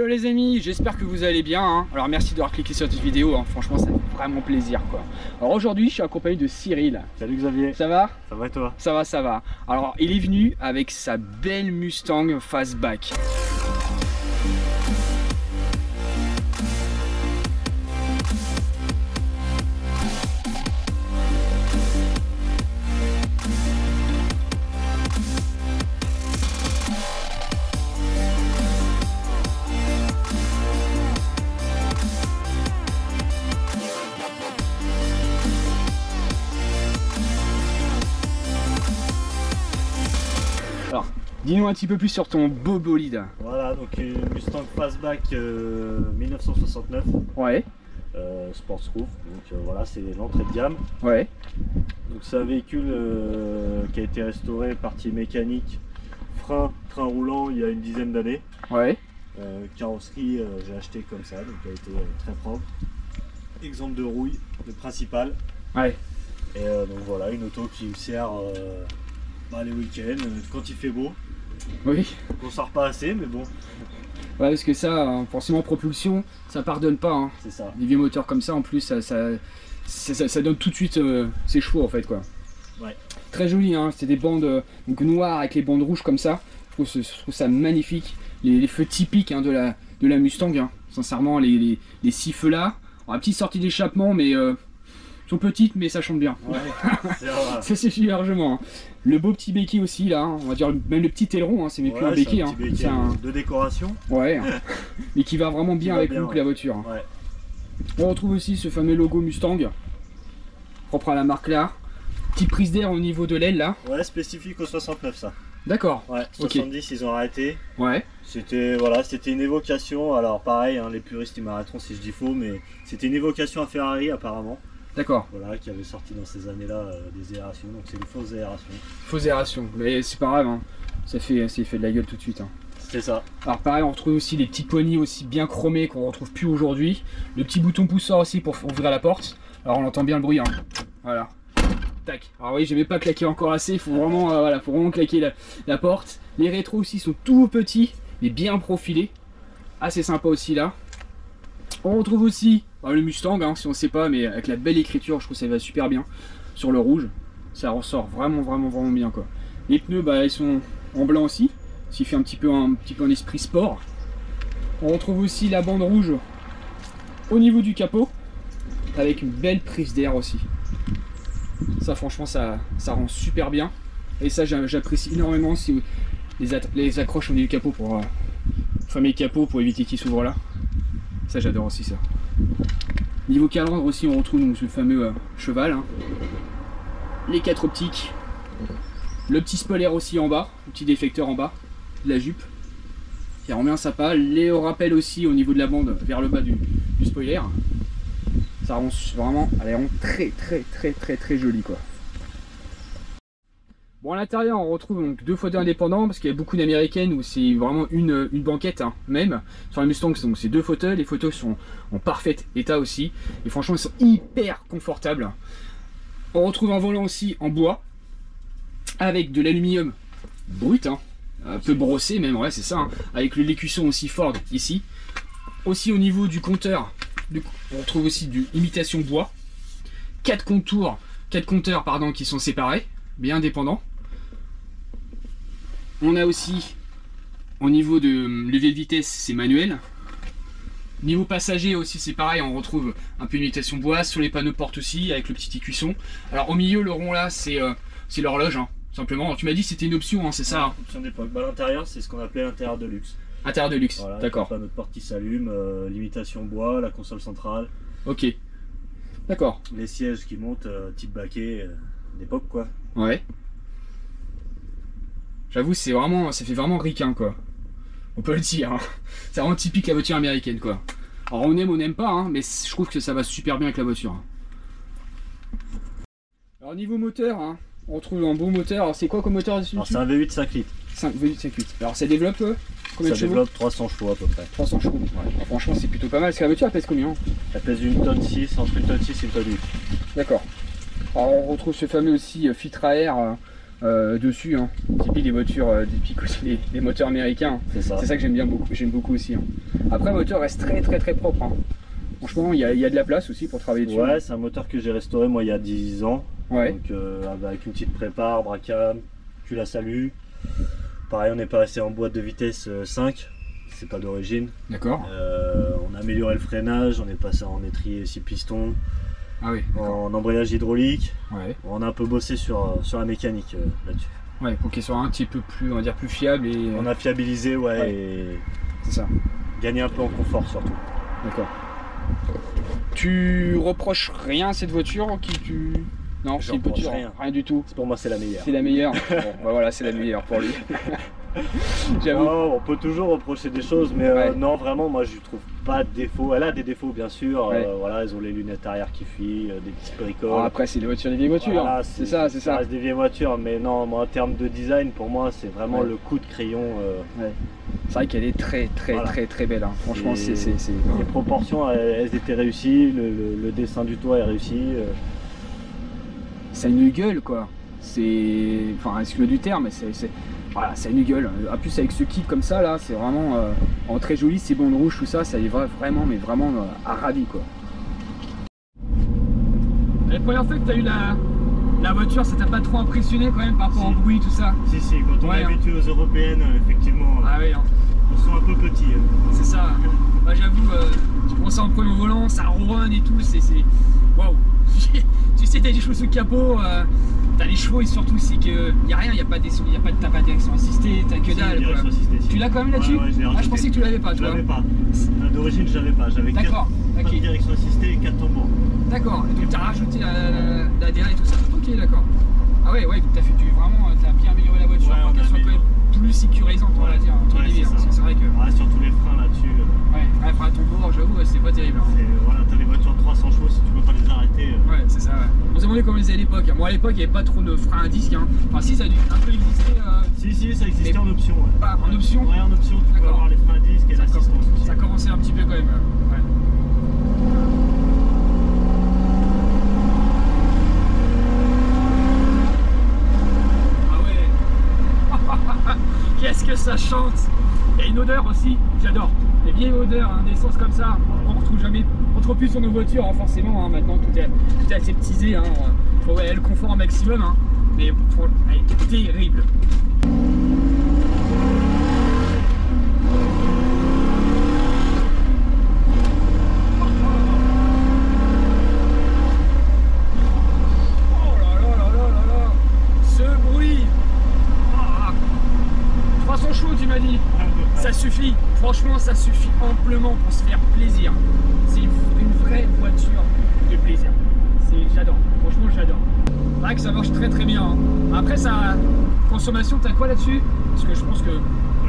les amis, j'espère que vous allez bien hein. Alors merci d'avoir cliqué sur cette vidéo hein. Franchement ça fait vraiment plaisir quoi. Alors aujourd'hui je suis accompagné de Cyril. Salut Xavier. Ça va? Ça va et toi? Ça va, ça va. Alors il est venu avec sa belle Mustang Fastback. Alors, dis-nous un petit peu plus sur ton beau bolide. Voilà, donc une Mustang Fastback 1969. Ouais. Sports Roof, donc voilà, c'est l'entrée de gamme. Ouais. Donc c'est un véhicule qui a été restauré, partie mécanique, frein roulant il y a une dizaine d'années. Ouais. Carrosserie, j'ai acheté comme ça, donc elle a été très propre. Exemple de rouille, le principal. Ouais. Et donc voilà, une auto qui me sert les week-ends, quand il fait beau. Oui. On sort pas assez, mais bon. Ouais, parce que ça, forcément, propulsion, ça pardonne pas. Hein. C'est ça. Les vieux moteurs comme ça, en plus, ça donne tout de suite ses chevaux, en fait, quoi. Ouais. Très joli, hein. C'était des bandes donc noires avec les bandes rouges comme ça. Je trouve ça magnifique. Les feux typiques hein, de la Mustang. Hein. Sincèrement, les 6 feux là. Alors, la petite sortie d'échappement, mais sont petites, mais ça chante bien. Ouais, ça suffit largement. Hein. Le beau petit béquet aussi là, hein. On va dire même le petit aileron, hein. C'est même plus un béquet. Hein. C'est un de décoration. Ouais, mais qui va vraiment bien avec le look de la voiture. Hein. Ouais. On retrouve aussi ce fameux logo Mustang, propre à la marque là. Petite prise d'air au niveau de l'aile là. Ouais, spécifique au 69 ça. D'accord. Ouais, 70 ils ont arrêté. Ouais. C'était voilà, c'était une évocation, alors pareil, hein, les puristes ils m'arrêteront si je dis faux, mais c'était une évocation à Ferrari apparemment. D'accord. Voilà, qui avait sorti dans ces années-là des aérations, donc c'est une fausse aération. Fausse aération, mais c'est pas grave, hein. Ça fait de la gueule tout de suite. Hein. C'est ça. Alors pareil, on retrouve aussi les petits poignées aussi bien chromés qu'on retrouve plus aujourd'hui. Le petit bouton pousseur aussi pour ouvrir la porte. Alors on entend bien le bruit, hein. Voilà. Tac. Alors oui, j'aimais pas claquer encore assez, il faut vraiment, faut vraiment claquer la porte. Les rétros aussi sont tout petits, mais bien profilés. Assez sympa aussi là. On retrouve aussi le Mustang, hein, si on ne sait pas, mais avec la belle écriture, je trouve que ça va super bien sur le rouge. Ça ressort vraiment bien quoi. Les pneus, ils sont en blanc aussi, ce qui fait un petit peu un esprit sport. On retrouve aussi la bande rouge au niveau du capot, avec une belle prise d'air aussi. Ça franchement, ça rend super bien. Et ça, j'apprécie énormément si les accroches au niveau du capot pour fermer le capot pour éviter qu'il s'ouvre là. Ça j'adore aussi ça. Niveau calandre aussi on retrouve donc ce fameux cheval. Hein. Les 4 optiques. Le petit spoiler aussi en bas. Le petit déflecteur en bas. De la jupe. Qui rend bien sympa. Les rappels aussi au niveau de la bande vers le bas du spoiler. Ça rend vraiment, elle rend très joli quoi. Bon, à l'intérieur on retrouve donc 2 fauteuils indépendants parce qu'il y a beaucoup d'américaines où c'est vraiment une banquette hein, même. Sur la Mustang donc c'est 2 fauteuils, les fauteuils sont en parfait état aussi et franchement ils sont hyper confortables. On retrouve un volant aussi en bois avec de l'aluminium brut, hein, un peu brossé même, ouais c'est ça, hein, avec l'écusson aussi Ford ici. Aussi au niveau du compteur, on retrouve aussi du imitation bois. 4 compteurs pardon, qui sont séparés, bien indépendants. On a aussi au niveau de levier de vitesse, c'est manuel. Niveau passager aussi c'est pareil, on retrouve un peu d'imitation bois sur les panneaux de porte aussi avec le petit écusson. Alors au milieu le rond là c'est l'horloge hein, simplement. Alors, tu m'as dit que c'était une option, hein, c'est ça hein. Option d'époque. L'intérieur c'est ce qu'on appelait l'intérieur de luxe. Intérieur de luxe, voilà, d'accord. Le panneau de porte qui s'allume, l'imitation bois, la console centrale. Ok, d'accord. Les sièges qui montent type baquet d'époque quoi. Ouais. J'avoue ça fait vraiment ricain quoi. On peut le dire, hein. C'est vraiment typique la voiture américaine quoi. Alors on n'aime pas, hein, mais je trouve que ça va super bien avec la voiture. Alors niveau moteur, hein, on retrouve un beau moteur. Alors c'est quoi comme moteur dessus? C'est un V8 5 litres. V8 5 litres. Alors ça développe combien de chevaux? Ça développe 300 chevaux à peu près. 300 chevaux. Ouais. Alors, franchement c'est plutôt pas mal. Parce que la voiture elle pèse combien? Elle pèse 1 tonne 6, entre 1 tonne 6 et 1 tonne 8. D'accord. Alors on retrouve ce fameux aussi filtre à air dessus, hein. Typique des voitures, typique aussi des moteurs américains. C'est ça. C'est ça que j'aime bien beaucoup, j'aime beaucoup aussi. Hein. Après, le moteur reste très propre. Hein. Franchement, il y a de la place aussi pour travailler dessus. Ouais, c'est un moteur que j'ai restauré moi il y a 10 ans. Ouais. Donc avec une petite prépare, bracam, culasse à salut. Pareil, on est passé en boîte de vitesse 5, c'est pas d'origine. D'accord. On a amélioré le freinage, on est passé en étrier 6 pistons, Ah oui. en embrayage hydraulique. Ouais. On a un peu bossé sur la mécanique là-dessus. Ouais, pour qu'il soit un petit peu plus, on va dire, plus fiable et. On a fiabilisé, ouais, et c'est ça. gagné un peu en confort surtout. D'accord. Tu reproches rien à cette voiture qui tu. Non, Je c'est une reproche voiture, rien du tout. Pour moi, c'est la meilleure. C'est la meilleure. Bon, bah voilà, c'est la meilleure pour lui. J'avoue. Oh, on peut toujours reprocher des choses, mais Ouais. non, vraiment, moi je lui trouve pas de défaut. Elle a des défauts, bien sûr. Ouais. Voilà, elles ont les lunettes arrière qui fuient, des petites bricoles. Alors après, c'est les voitures des vieilles voitures. Voilà, C'est ça, c'est ça. reste des vieilles voitures, mais non, moi, en termes de design, pour moi, c'est vraiment Ouais. le coup de crayon. Ouais. C'est vrai qu'elle est Voilà. très belle. Hein. Franchement, Et c'est. Les proportions, elles étaient réussies. Le dessin du toit est réussi. Ça a une gueule, quoi. C'est. Enfin, excuse-moi du terme, mais c'est. Voilà, ça a une gueule. En plus, avec ce kit comme ça, là, c'est vraiment en très joli, c'est bon de rouge, tout ça, ça y va vraiment, mais vraiment à ravi, quoi. La première fois que tu as eu la voiture, ça t'a pas trop impressionné quand même par rapport Si. au bruit, tout ça? Si, quand on Ouais, est habitué aux européennes, effectivement, Ah oui, hein. on se sent un peu petit. C'est ça. Bah, j'avoue, tu prends ça en premier volant, ça ronronne et tout, c'est. Waouh! Tu sais, t'as des chevaux sous le capot, t'as les chevaux et surtout, c'est que y a rien, y a pas de direction assistée, t'as que dalle, quoi. Tu l'as quand même là-dessus? Ouais, je l'ai Ah, je rajouté. pensais que tu l'avais pas, Je toi. l'avais pas. D'origine, je l'avais pas. J'avais D'accord, 4 ok. directions assistées et 4 tambours. D'accord, et donc t'as rajouté la DA et tout ça. Ok, d'accord. Ah ouais, donc t'as bien amélioré la voiture Ouais, pour on qu'elle a soit quand même amélioré. plus sécurisante, on va dire, entre Ouais, guillemets, c'est parce que ça. c'est vrai que. Ouais, surtout les freins là-dessus. Ouais, frein à ton bord, j'avoue, c'est pas terrible. Hein. Voilà, t'as les voitures de 300 chevaux, si tu peux pas les arrêter. Ouais, c'est ça, ouais. On se demandait comment ils faisaient à l'époque. Moi, à l'époque, il n'y avait pas trop de frein à disque. Hein. Enfin, si, ça a dû un peu exister. Si, ça existait Mais en option. Ouais. pas en option? Ouais, en option, tu peux D'accord. avoir les freins à disque et Ça l'assistance aussi. Ça commençait un petit peu quand même. Ouais. Ah ouais. Qu'est-ce que ça chante! Il y a une odeur aussi, j'adore. Les vieilles odeurs, hein, d'essence comme ça, on retrouve jamais, on trouve plus sur nos voitures, hein, forcément. Hein, maintenant, tout est aseptisé. Hein, faut le confort au maximum. Hein, mais terrible. Oh là là là là là là! Ce bruit! Ah, 300 chevaux, tu m'as dit? Ça suffit, franchement, ça suffit amplement pour se faire plaisir. C'est une vraie voiture de plaisir. J'adore, franchement, j'adore. C'est vrai que ça marche très bien. Hein. Après, sa consommation, t'as quoi là-dessus? Parce que je pense que.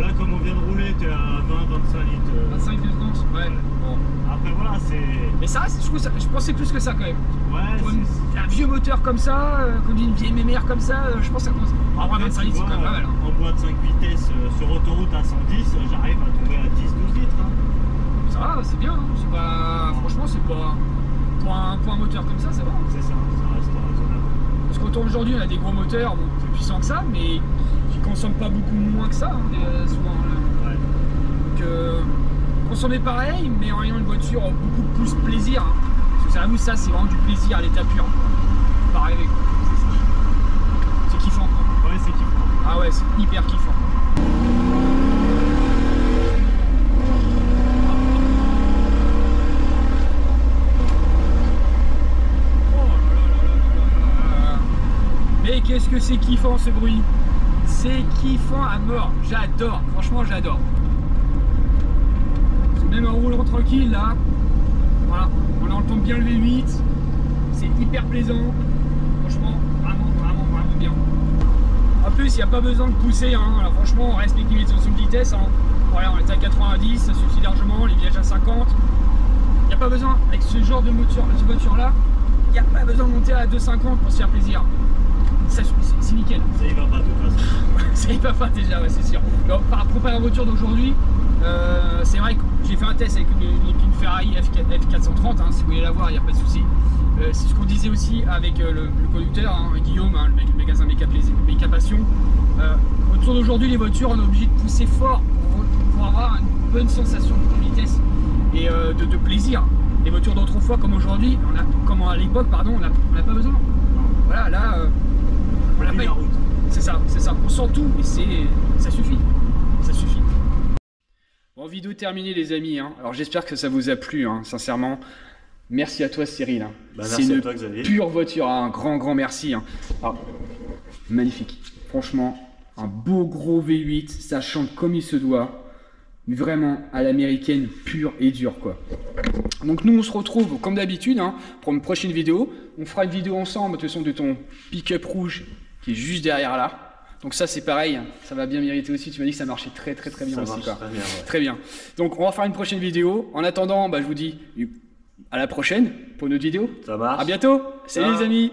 Là, comme on vient de rouler, t'es à 20-25 litres. 25 litres, ouais. Bon. Après, voilà, c'est. Mais ça reste, je pensais plus que ça quand même. Ouais, Pour c'est. un vieux moteur comme ça, qu'on dit une vieille mémère comme ça, je pense que ça commence. En vrai, 25 litres, c'est quand même pas mal. Hein. En boîte 5 vitesses sur autoroute à 110, j'arrive à tomber à 10-12 litres. Hein. Ça va, c'est bien. Hein. C'est pas. Franchement, c'est pas. Pour un moteur comme ça va. C'est ça reste raisonnable. Parce qu'autant aujourd'hui, on a des gros moteurs, bon, plus puissants que ça, mais qui consomment pas beaucoup moins que ça, hein, souvent. Ouais. Donc, consommer pareil, mais en ayant une voiture beaucoup plus plaisir. Hein. Parce que ça, vous, ça, c'est vraiment du plaisir à l'état pur. Pas rêver, quoi. C'est kiffant, quoi. Ouais, c'est kiffant. Ah ouais, c'est hyper kiffant. Mais qu'est-ce que c'est kiffant ce bruit! C'est kiffant à mort, j'adore, franchement j'adore. Même en roulant tranquille là, voilà, on entend bien le V8, c'est hyper plaisant, franchement vraiment bien. En plus il n'y a pas besoin de pousser, hein. Alors, franchement on respecte les limitations de vitesse, hein. Voilà, on est à 90, ça suffit largement, les villages à 50. Il n'y a pas besoin, avec ce genre de moteur, de cette voiture là, il n'y a pas besoin de monter à 2,50 pour se faire plaisir. C'est nickel. Ça y va pas de toute façon. Ça y va pas déjà, ouais, c'est sûr. Alors, par rapport à la voiture d'aujourd'hui, C'est vrai que j'ai fait un test avec une Ferrari F430, hein, si vous voulez la voir, il n'y a pas de souci. C'est ce qu'on disait aussi avec le conducteur, hein, Guillaume, hein, le magasin Méca Passion. Autour d'aujourd'hui, les voitures, on est obligé de pousser fort pour avoir une bonne sensation de vitesse et de plaisir. Les voitures d'autrefois, comme aujourd'hui, comme à l'époque, pardon, on n'a pas besoin. Voilà, là, on l'a pas. C'est ça, on sent tout et ça suffit. Ça suffit. Bon, vidéo terminée, les amis. Hein. Alors, j'espère que ça vous a plu, hein, sincèrement. Merci à toi, Cyril. Hein. C'est une pure voiture, hein. Un grand merci. Hein. Alors, magnifique. Franchement, un beau gros V8, ça chante comme il se doit. Vraiment à l'américaine, pure et dure, quoi. Donc nous, on se retrouve comme d'habitude, hein, pour une prochaine vidéo. On fera une vidéo ensemble, de toute façon, de ton pick-up rouge qui est juste derrière là. Donc ça, c'est pareil, ça va bien mériter aussi. Tu m'as dit que ça marchait très bien aussi, quoi. Très bien, ouais. Très bien. Donc on va faire une prochaine vidéo. En attendant, je vous dis à la prochaine pour une autre vidéo. Ça marche. À bientôt. Salut les amis.